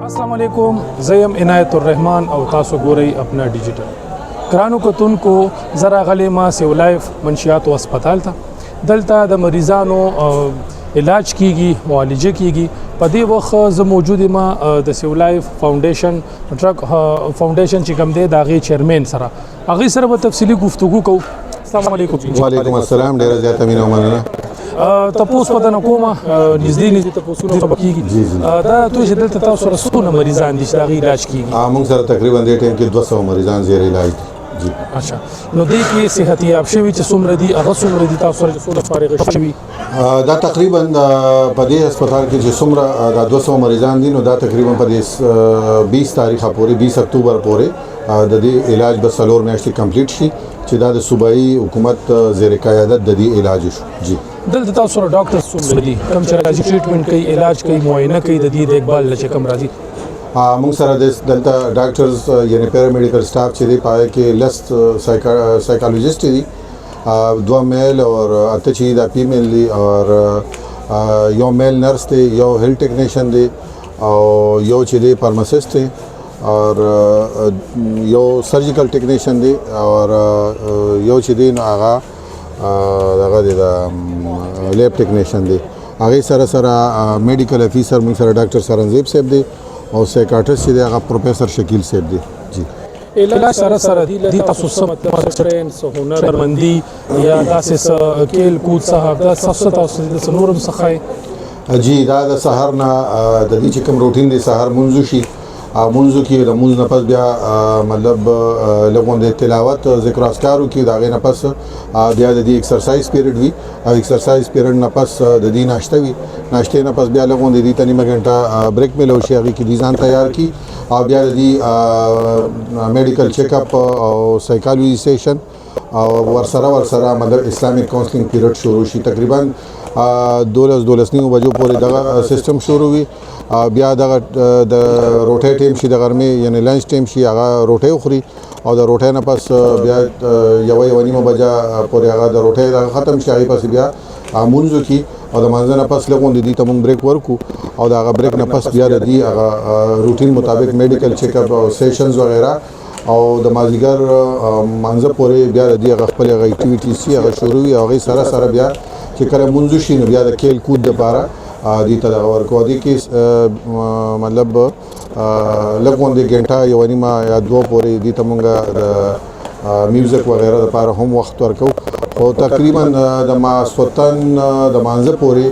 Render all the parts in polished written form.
अस्सलाम वालेकुम ज़यम इनायत الرحمن او تاسو ګورئ अपना डिजिटल ګرانو کتونکو زرا غلی ما سیو لایف منشیات او هسپتال ته دلته د مریضانو علاج کیږي معالجه کیږي په دې وخت زه موجود ما د سیو لایف فاونډیشن ډرګ فاونډیشن چې کوم دی د غي چیرمن سره هغه سره به تفصیلی گفتگو کوو. السلام علیکم. وعلیکم السلام. ډیره زیاته مینه ومننه. تاسو په دنه کومه نږدې تاسو نو خبرېږي دا ته چې دلته تاسو رسونه مریضان دي چې هغه علاج کیږي. موږ سره تقریبا د ټیم کې 200 مریضان زیر علاج دي. جی اچھا نو دې کې صحت یاب شوی چې څومره دي هغه څومره دي تاسو سره څومره فارغ شوی دا تقریبا په دې هسپتال کې چې څومره دا 200 مریضان دي نو دا تقریبا په 20 تاریخه پورې 20 اکتوبر پورې د دې علاج به سلور میاشتې کمپلیټ شي چې دا د صوبایي حکومت زیر قیادت د دې علاج شو. جی دلته تاسو سره ډاکټر څومره دي کوم چې راځي ټریټمنټ کوي علاج کوي معاینه کوي د دې دیکبال لچ کم راځي. موږ سره د دلته ډاکټرز یعنی پیرامیډیکل سټاف چې دی پای کې لست سایکالوجیسټ دي دو میل او اته چې دا فیمیل دي او یو میل نرس دی یو هیلث ټیکنیشن دی او یو چې دی فارماسیست دی او یو سرجیکل ټیکنیشن دی او یو چې دی هغه د لیب ټیکنیشن دی هغه سره میډیکل افیسر موږ سره ډاکټر سرنزیب صاحب دی او سایکاټریسټ دی هغه پروفیسور شکیل صاحب دی. جی علاج سره دي تاسو سم ترنس هنرمندي یا داسې کېل کود صاحب دا تاسو د نورم څخه جی دا د سحر نه د دې چې کوم روټین دی سحر منځو شي منځو کې د منځ نه پس بیا مطلب لګون د تلاوت ذکر اسکارو کې دا غي نه پس بیا د دې ایکسرسایز پیریډ وی او ایکسرسایز پیریډ نه پس د دې ناشته وی ناشته نه پس بیا لګون د دې تنی مګنټه بریک ملو شي هغه کې ډیزاین تیار کی او بیا د دې میډیکل چیک اپ او سایکالوجی سیشن او ورسره مطلب اسلامیک کاونسلینګ پیریډ شروع شي تقریبا 12 نیو بجو پورې دغه سیستم شروع وي بیا دغه د روټي ټیم شي د غرمې یعنی لنچ ټیم شي هغه روټي خوري او د روټي نه پس بیا یو نیمه بجا پورې هغه د روټي ختم شي هغه پس بیا مونږ کی او د مانځ نه پس لګون دي ته مونږ بریک ورکو او دا هغه بریک نه پس بیا د دې هغه روټین مطابق میډیکل چیک اپ او سیشنز وغیرہ او د مازیګر مانځ پورې بیا د دې خپل اکټیویټیز سي هغه شروع وي او هغه سره بیا چې کله منځو شي نو بیا د کېل کود د پاره دې ته ورکو دي کې مطلب لګون د ګنټه یو نیمه یا دوه پورې دې ته مونږه د میوزیک وغیرہ د پاره هم وخت ورکو او تقریبا د ماسوتن د مانځ پورې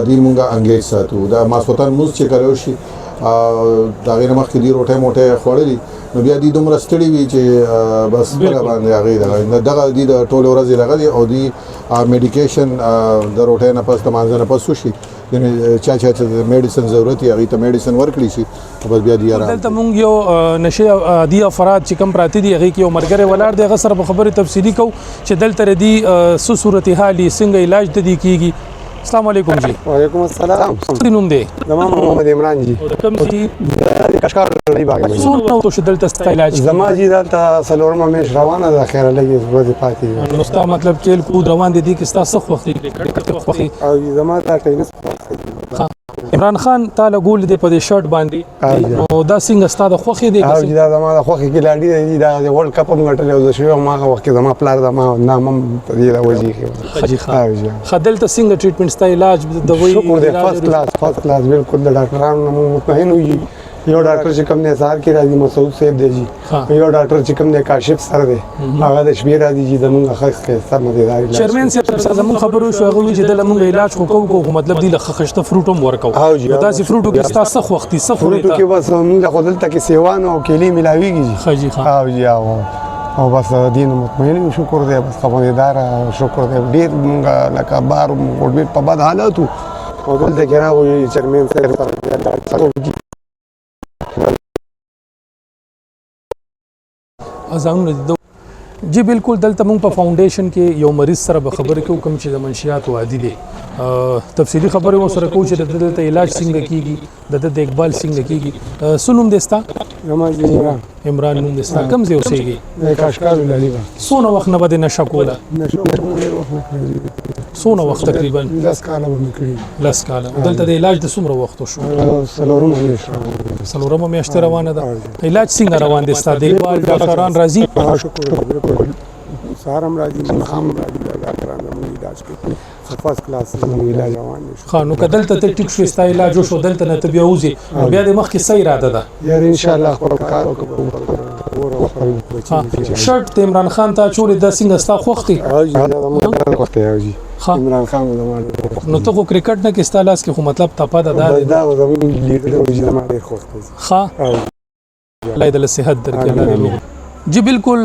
دې مونږه انګیج ساتو د ماسوتن موږ چې کړو شي دا غیر مخ کې دی روټه موټه خوړلې نو بیا دې دومره ستړي وي چې بس بل باندې هغه دغه د ټول ورځ لغدي او دې میډیکیشن د روټه نه پس د مانځ نه پس وشي یعنی چا میډیسن ضرورت یې هغه ته میډیسن ورکړي شي بس بیا دی آرام. دلته مونږ یو نشه دی افراد چې کم پراتی دي هغه کې یو مرګره ولار دی هغه سره په خبره تفصیلی کو چې دلته ردی سو صورتحالي څنګه علاج د دي کیږي. السلام علیکم جی. وعلیکم السلام. څه نوم دی؟ زما محمد عمران جی. کوم چې کشکار دی باغ. څو نو ته دلته علاج زما جی دلته سلورمه مې روانه ده خیره لګي ورځې پاتې. نو ستا مطلب کې کود روان دي کې ستا څه وخت کې او زما تا ټینس عمران خان تعالی ګول دی په دې شرټ باندې نو دا څنګه ستاسو خوخي دی او دا زما د خوخي کې لاندې دی دا ورلد کپ هم غټل او شو ما وخت زما پلار دا ما نامم په دې راوځي کې حاجی خان خدل ته څنګه ټریټمنټ ستا علاج د وی شکر دی فرست کلاس بالکل د ډاکټرانو مطمئن وي یو ډاکټر چې کوم نه سار کې راځي مسعود صاحب دی جی یو ډاکټر چې کوم نه کاشف سره دی هغه د شپې راځي چې د موږ خاص کې سم مدیداري چیرمن صاحب زموږ خبرو شو هغه چې د موږ علاج کو مطلب دی لخ خشته فروټ هم ورکو دا سي فروټو کې تاسو وختي صفر فروټو کې بس موږ خپل ته کې سیوان او کلی ملاويږي حاجی خان او جی او بس دین مطمئن شکر دی بس خبردار شکر دی ډیر موږ لکه بار موږ په بد حالاتو او دلته کې راوي چیرمن صاحب ازانو جی بالکل دلته مونږ په فاونډیشن کې یو مریض سره به خبرې کوو کوم چې د منشیات وادي دي تفصیلی خبرې وسره کوو چې دلته علاج څنګه کیږي د دیکبال څنګه کیږي سنوم دستا عمران نوم دستا کم ځای اوسېږي کاشکار ولالي څونه وخت نه بده نشه کوله څونه وخت تقریبا 10 کاله به مې کړي 10 کاله دلته د علاج د څومره وخت شو څلورمه میاشت روانه ده علاج څنګه روان دي ستا دیکبال ډاکټران راځي سهارم راځي مخام راځي ډاکټران زموږ علاج کوي فرست کلاس زموږ علاج روان دي خو نو که دلته ته ټیک شو ستا علاج وشو دلته نه ته بیا وځي بیا د مخکې څه اراده ده یار ان شاء الله خپل کار وکړو شرط د عمران خان ته چولې د څنګه ستا خوښتي عمران خان نو ته خو کرکټ نه کې ستا لاس کې خو مطلب تپه ده دا زموږ لیډر دی ما ډېر خوښ دی ښه الله دې له صحت درکړي الله دې جی بالکل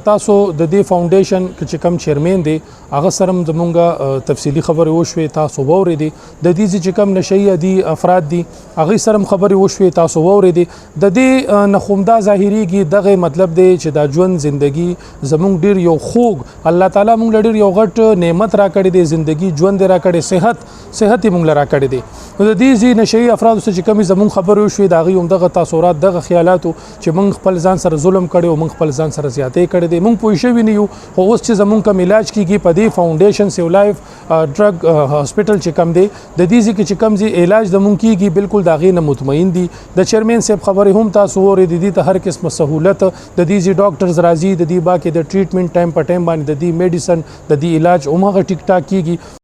تاسو د دې فاونډیشن چې کم چیرمن دی هغه سره زمونږه تفصیلی خبرې وشوي تاسو ووري دي د دې چې کم نشي دي افراد دي هغه سره خبرې وشوي تاسو ووري دي د دې نخومدا ظاهريږي دغه مطلب دی چې دا ژوند زندگی زمونږ ډیر یو خوږ الله تعالی مونږ ډیر یو غټ نعمت راکړي دی زندگی ژوند راکړي صحت مونږ راکړي دي د دې نشي افراد چې کم زمونږ خبرې وشوي دا غي دغه تاثیرات دغه خیالات چې مونږ خپل ځان سره ظلم کړي او خپل ځان سره زیاتې کړې دي مونږ پوه شوی نه یو خو اوس چې زمونږ کوم علاج کیږي په دې فاونډیشن سیو لایف ډرګ هاسپټل چې کم دی د دې ځکه چې کم زی علاج د مونږ کیږي بالکل داغې نه مطمئن دي د چیرمن صاحب خبرې هم تاسو ورې دي ته هر قسمه سہولت د دې ډاکټرز راځي د دې باکې د ټریټمنټ ټایم په ټایم باندې د دې میډیسن د دې علاج اومغه ټیک ټاک کیږي